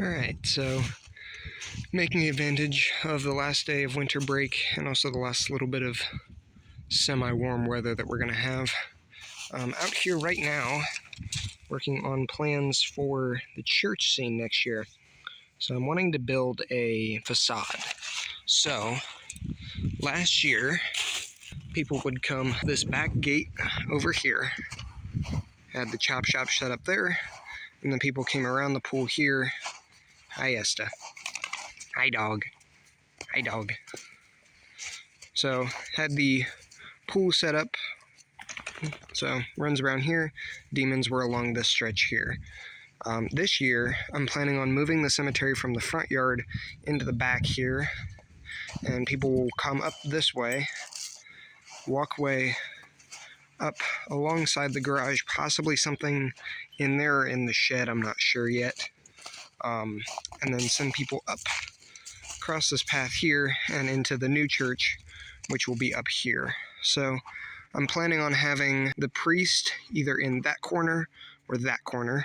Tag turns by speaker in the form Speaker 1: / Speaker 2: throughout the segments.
Speaker 1: Alright, so making advantage of the last day of winter break and also the last little bit of semi-warm weather that we're going to have. Out here right now, working on plans for the church scene next year. So I'm wanting to build a facade. So, last year, people would come this back gate over here, had the chop shop set up there, and then people came around the pool here. Hi, Esta. Hi, dog. Hi, dog. So, had the pool set up, so runs around here. Demons were along this stretch here. This year, I'm planning on moving the cemetery from the front yard into the back here, and people will come up this way, walkway up alongside the garage, possibly something in there in the shed, I'm not sure yet, and then send people up across this path here and into the new church, which will be up here. So I'm planning on having the priest either in that corner or that corner.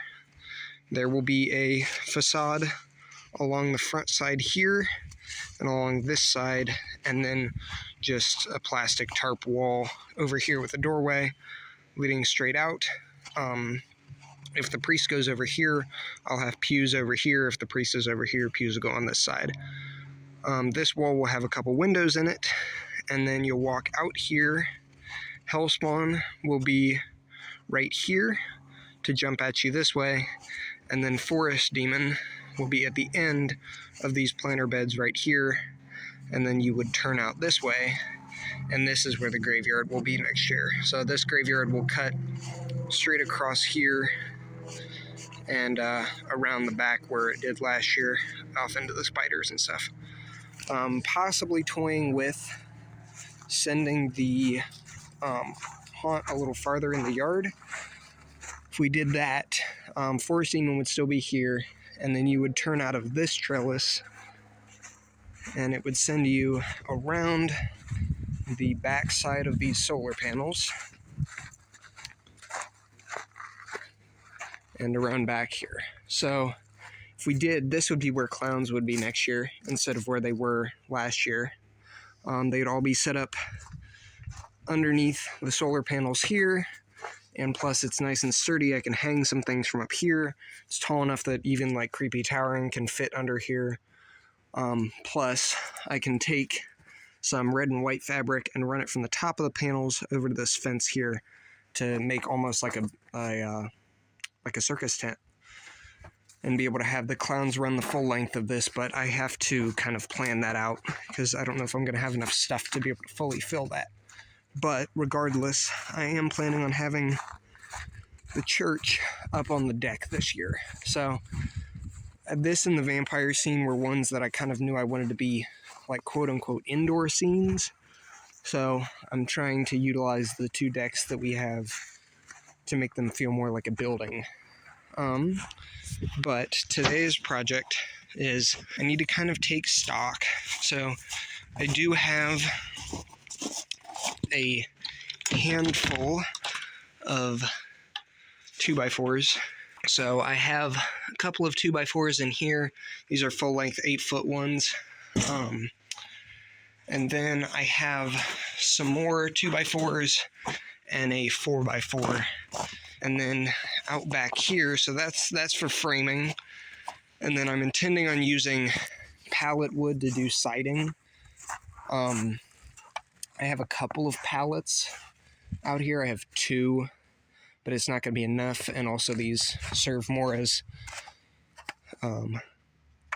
Speaker 1: There will be a facade along the front side here and along this side, and then just a plastic tarp wall over here with a doorway leading straight out. If the priest goes over here, I'll have pews over here. If the priest is over here, pews will go on this side. This wall will have a couple windows in it, and then you'll walk out here. Hellspawn will be right here to jump at you this way, and then Forest Demon will be at the end of these planter beds right here, and then you would turn out this way, and this is where the graveyard will be next year. So this graveyard will cut straight across here and around the back where it did last year, off into the spiders and stuff. Possibly toying with sending the haunt a little farther in the yard. If we did that, Forest Demon would still be here, and then you would turn out of this trellis, and it would send you around the back side of these solar panels and around back here. So if we did, this would be where clowns would be next year instead of where they were last year. They'd all be set up underneath the solar panels here, and plus it's nice and sturdy. I can hang some things from up here. It's tall enough that even like creepy towering can fit under here. Plus I can take some red and white fabric and run it from the top of the panels over to this fence here to make almost like a circus tent, and be able to have the clowns run the full length of this. But I have to kind of plan that out because I don't know if I'm going to have enough stuff to be able to fully fill that. But regardless, I am planning on having the church up on the deck this year. So this and the vampire scene were ones that I kind of knew I wanted to be like quote-unquote indoor scenes. So I'm trying to utilize the two decks that we have to make them feel more like a building. But today's project is I need to kind of take stock. So I do have a handful of 2x4s. So I have a couple of 2x4s in here. These are full-length 8-foot ones. And then I have some more 2x4s and a 4x4. And then out back here, so that's for framing. And then I'm intending on using pallet wood to do siding. I have a couple of pallets out here. I have 2, but it's not going to be enough. And also these serve more as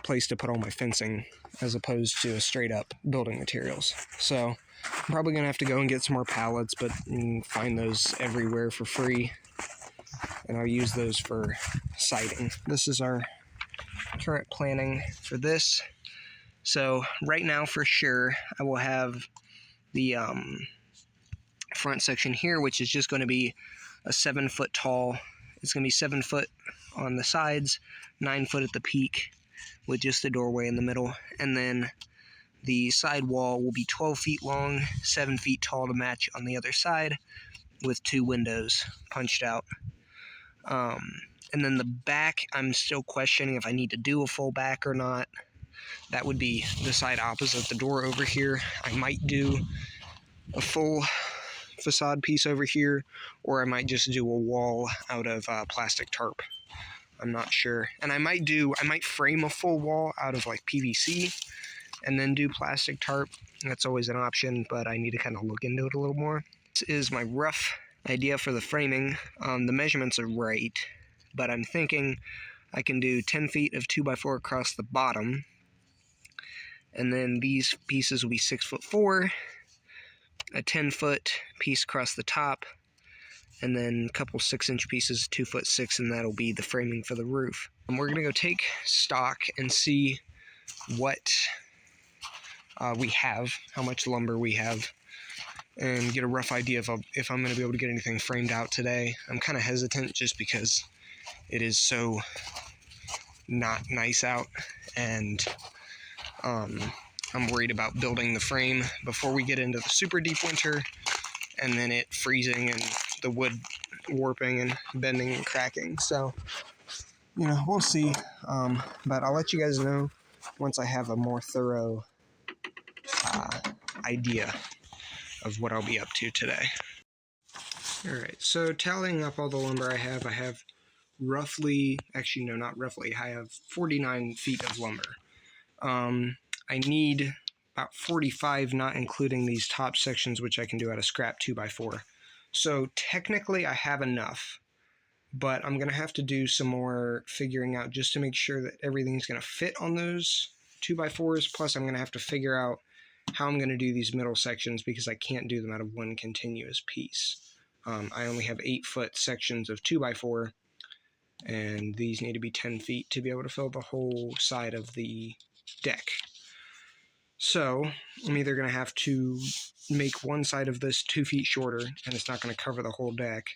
Speaker 1: place to put all my fencing as opposed to a straight up building materials. So I'm probably going to have to go and get some more pallets, but you can find those everywhere for free. And I'll use those for siding. This is our current planning for this. So right now for sure I will have the front section here, which is just going to be a 7-foot tall. It's going to be 7 foot on the sides, 9 foot at the peak, with just a doorway in the middle. And then the side wall will be 12 feet long, 7 feet tall to match on the other side, with 2 windows punched out. And then the back, I'm still questioning if I need to do a full back or not. That would be the side opposite the door over here. I might do a full facade piece over here, or I might just do a wall out of plastic tarp. I'm not sure. And I might frame a full wall out of like PVC and then do plastic tarp. That's always an option, but I need to kind of look into it a little more. This is my rough idea for the framing. The measurements are right, but I'm thinking I can do 10 feet of 2x4 across the bottom, and then these pieces will be 6'4", a 10-foot piece across the top, and then a couple 6-inch pieces, 2'6", and that'll be the framing for the roof. And we're gonna go take stock and see what we have, how much lumber we have, and get a rough idea if I'm gonna be able to get anything framed out today. I'm kind of hesitant just because it is so not nice out, and I'm worried about building the frame before we get into the super deep winter, and then it freezing and the wood warping and bending and cracking. So, we'll see. But I'll let you guys know once I have a more thorough idea of what I'll be up to today. Alright, so tallying up all the lumber I have roughly, actually no, not roughly, I have 49 feet of lumber. I need about 45, not including these top sections, which I can do out of scrap 2x4. So technically I have enough, but I'm going to have to do some more figuring out just to make sure that everything's going to fit on those 2x4s. Plus I'm going to have to figure out how I'm going to do these middle sections because I can't do them out of one continuous piece. I only have 8-foot sections of 2x4, and these need to be 10 feet to be able to fill the whole side of the deck. So I'm either going to have to make one side of this 2 feet shorter, and it's not going to cover the whole deck,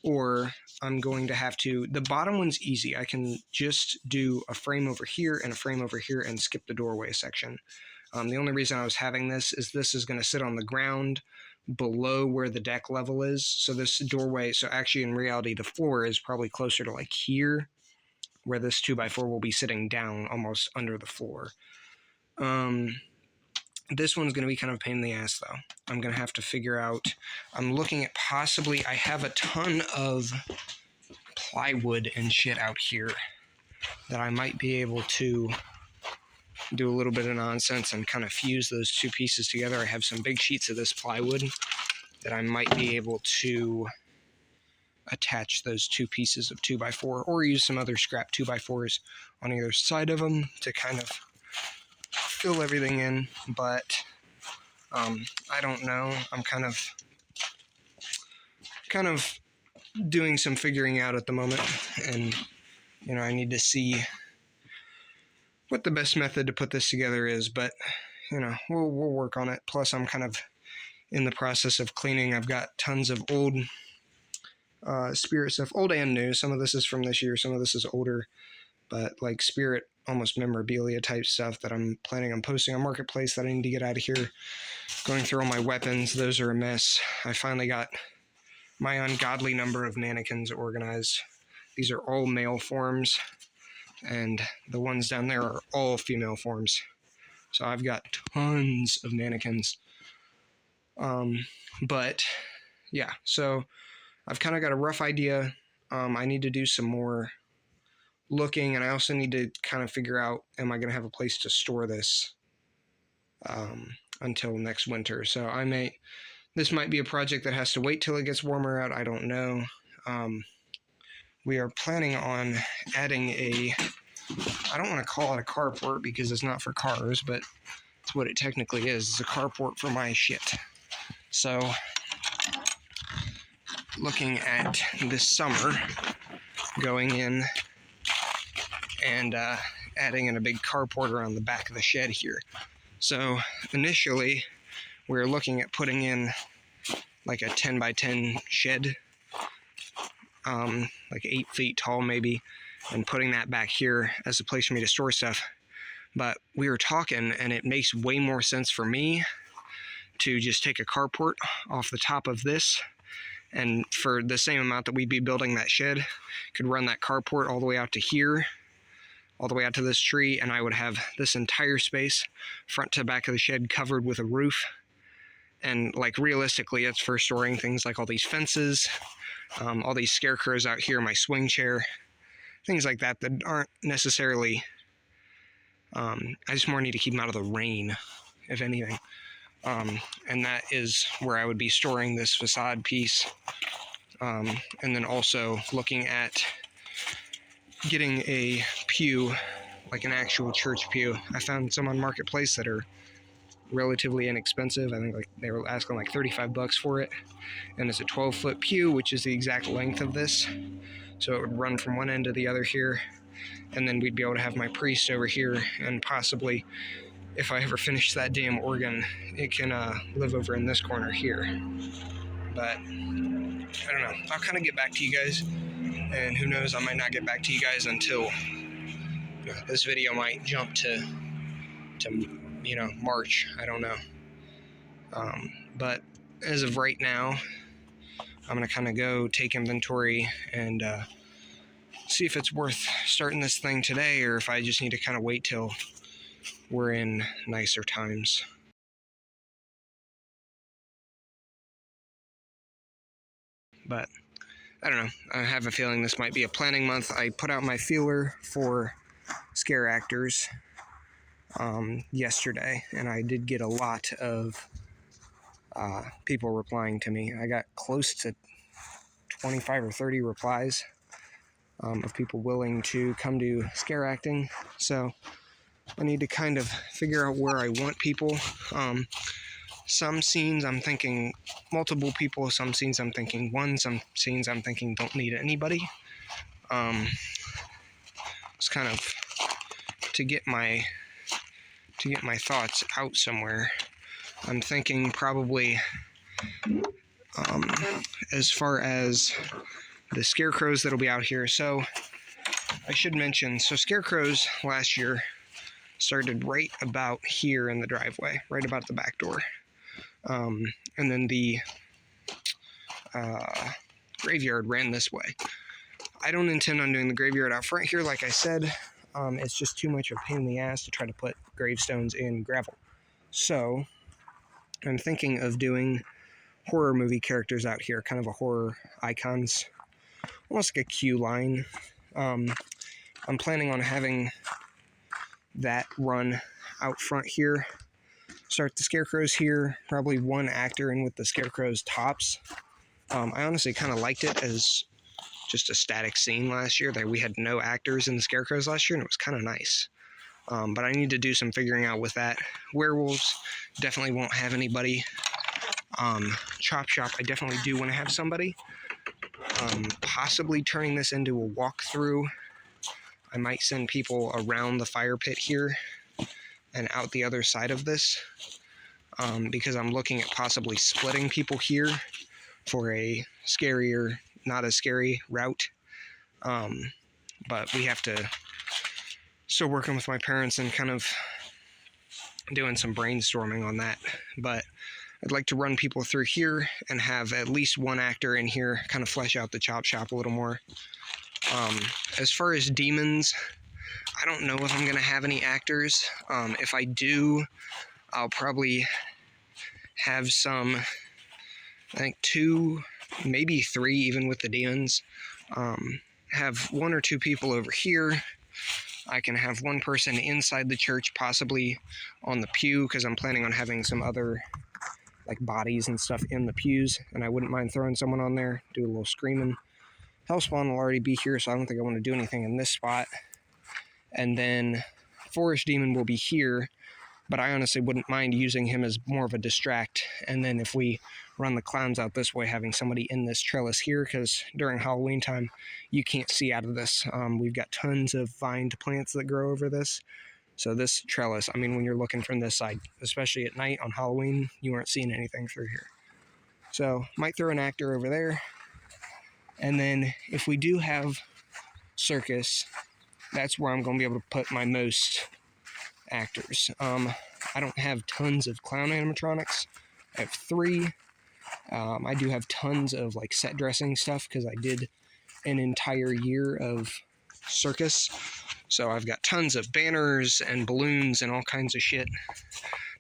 Speaker 1: or I'm going to have to, the bottom one's easy. I can just do a frame over here and a frame over here and skip the doorway section. The only reason I was having this is going to sit on the ground below where the deck level is. So this doorway, so actually in reality the floor is probably closer to like here, where this 2x4 will be sitting down almost under the floor. This one's going to be kind of a pain in the ass though. I'm going to have to figure out, I'm looking at possibly, I have a ton of plywood and shit out here that I might be able to do a little bit of nonsense and kind of fuse those two pieces together. I have some big sheets of this plywood that I might be able to attach those two pieces of 2x4 or use some other scrap 2x4s on either side of them to kind of fill everything in, but I don't know. I'm kind of doing some figuring out at the moment, and I need to see what the best method to put this together is, but we'll work on it. Plus I'm kind of in the process of cleaning. I've got tons of old Spirit stuff, old and new. Some of this is from this year, some of this is older, but like Spirit almost memorabilia type stuff that I'm planning on posting on Marketplace that I need to get out of here. Going through all my weapons, those are a mess. I finally got my ungodly number of mannequins organized. These are all male forms, and the ones down there are all female forms. So I've got tons of mannequins. But yeah, so I've kind of got a rough idea. I need to do some more looking, and I also need to kind of figure out, am I going to have a place to store this until next winter? So this might be a project that has to wait till it gets warmer out. I don't know. We are planning on adding I don't want to call it a carport because it's not for cars, but it's what it technically is. It's a carport for my shit. So, looking at this summer, going in and adding in a big carport around the back of the shed here. So, initially, we were looking at putting in like a 10 by 10 shed, like 8 feet tall maybe, and putting that back here as a place for me to store stuff. But we were talking, and it makes way more sense for me to just take a carport off the top of this And for the same amount that we'd be building that shed, could run that carport all the way out to here, all the way out to this tree, and I would have this entire space, front to back of the shed, covered with a roof. And like realistically, it's for storing things like all these fences, all these scarecrows out here, my swing chair, things like that that aren't necessarily, I just more need to keep them out of the rain, if anything. And that is where I would be storing this facade piece. And then also looking at getting a pew, like an actual church pew. I found some on Marketplace that are relatively inexpensive. I think like they were asking like $35 for it. And it's a 12-foot pew, which is the exact length of this. So it would run from one end to the other here. And then we'd be able to have my priest over here, and possibly, if I ever finish that damn organ, it can live over in this corner here. But I don't know. I'll kind of get back to you guys, and who knows, I might not get back to you guys until this video might jump to March. I don't know. But as of right now, I'm gonna kind of go take inventory and see if it's worth starting this thing today, or if I just need to kind of wait till we're in nicer times. But I don't know. I have a feeling this might be a planning month. I put out my feeler for scare actors yesterday, and I did get a lot of people replying to me. I got close to 25 or 30 replies of people willing to come to scare acting. So I need to kind of figure out where I want people. Some scenes I'm thinking multiple people, some scenes I'm thinking one, some scenes I'm thinking don't need anybody. It's kind of to get my thoughts out somewhere. I'm thinking probably as far as the scarecrows that'll be out here. So I should mention, so scarecrows last year started right about here in the driveway, right about the back door. And then the graveyard ran this way. I don't intend on doing the graveyard out front here, like I said. It's just too much of a pain in the ass to try to put gravestones in gravel. So I'm thinking of doing horror movie characters out here, kind of a horror icons, almost like a queue line. I'm planning on having that run out front here. Start the scarecrows here, probably one actor in with the scarecrows tops. I honestly kind of liked it as just a static scene last year. That we had no actors in the scarecrows last year, and it was kind of nice. But I need to do some figuring out with that. Werewolves definitely won't have anybody. Chop shop, I definitely do want to have somebody. Possibly turning this into a walkthrough. I might send people around the fire pit here and out the other side of this, because I'm looking at possibly splitting people here for a scarier, not as scary route. But we have to still working with my parents and kind of doing some brainstorming on that. But I'd like to run people through here and have at least one actor in here, kind of flesh out the chop shop a little more. As far as demons, I don't know if I'm going to have any actors. If I do, I'll probably have some, I think 2, maybe 3, even with the demons. Have 1 or 2 people over here. I can have one person inside the church, possibly on the pew, because I'm planning on having some other like bodies and stuff in the pews, and I wouldn't mind throwing someone on there, do a little screaming. Hellspawn will already be here, so I don't think I want to do anything in this spot. And then Forest Demon will be here, but I honestly wouldn't mind using him as more of a distract. And then if we run the clowns out this way, having somebody in this trellis here, because during Halloween time, you can't see out of this. We've got tons of vined plants that grow over this. So this trellis, I mean, when you're looking from this side, especially at night on Halloween, you aren't seeing anything through here. So might throw an actor over there. And then if we do have circus, that's where I'm going to be able to put my most actors. I don't have tons of clown animatronics. I have 3. I do have tons of like set dressing stuff because I did an entire year of circus. So I've got tons of banners and balloons and all kinds of shit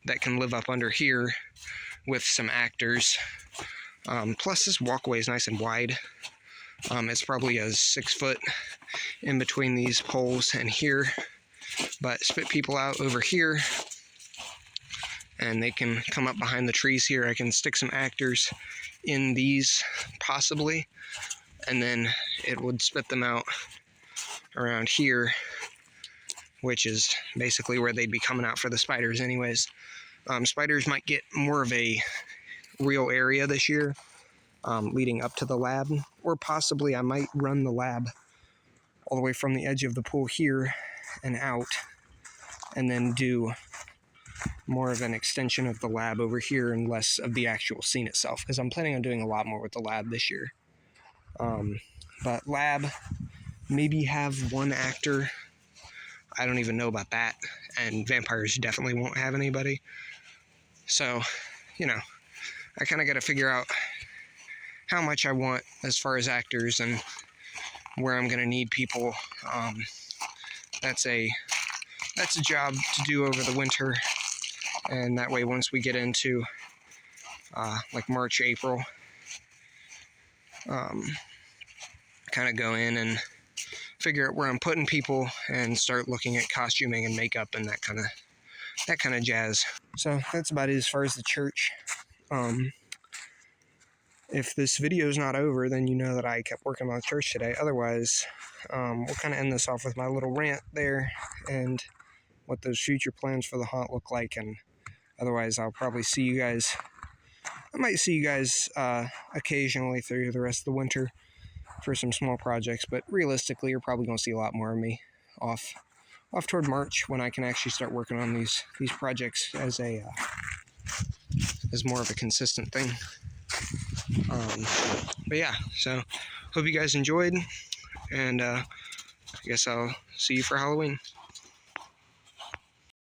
Speaker 1: that can live up under here with some actors. Plus this walkway is nice and wide. It's probably a 6 foot in between these poles and here, but spit people out over here and they can come up behind the trees here. I can stick some actors in these possibly, and then it would spit them out around here, which is basically where they'd be coming out for the spiders anyways. Spiders might get more of a real area this year, leading up to the lab, or possibly I might run the lab all the way from the edge of the pool here and out, and then do more of an extension of the lab over here and less of the actual scene itself, because I'm planning on doing a lot more with the lab this year. But lab, maybe have one actor. I don't even know about that, and vampires definitely won't have anybody. So, you know, I kind of got to figure out how much I want as far as actors and where I'm going to need people. That's a job to do over the winter, and that way once we get into like March, April, kind of go in and figure out where I'm putting people and start looking at costuming and makeup and that kind of jazz. So that's about it as far as the church. If this video is not over, then you know that I kept working on the church today. Otherwise, we'll kind of end this off with my little rant there and what those future plans for the haunt look like. And otherwise, I'll probably see you guys. I might see you guys occasionally through the rest of the winter for some small projects, but realistically, you're probably going to see a lot more of me off toward March, when I can actually start working on these projects as more of a consistent thing. But yeah, so hope you guys enjoyed, and I guess I'll see you for Halloween.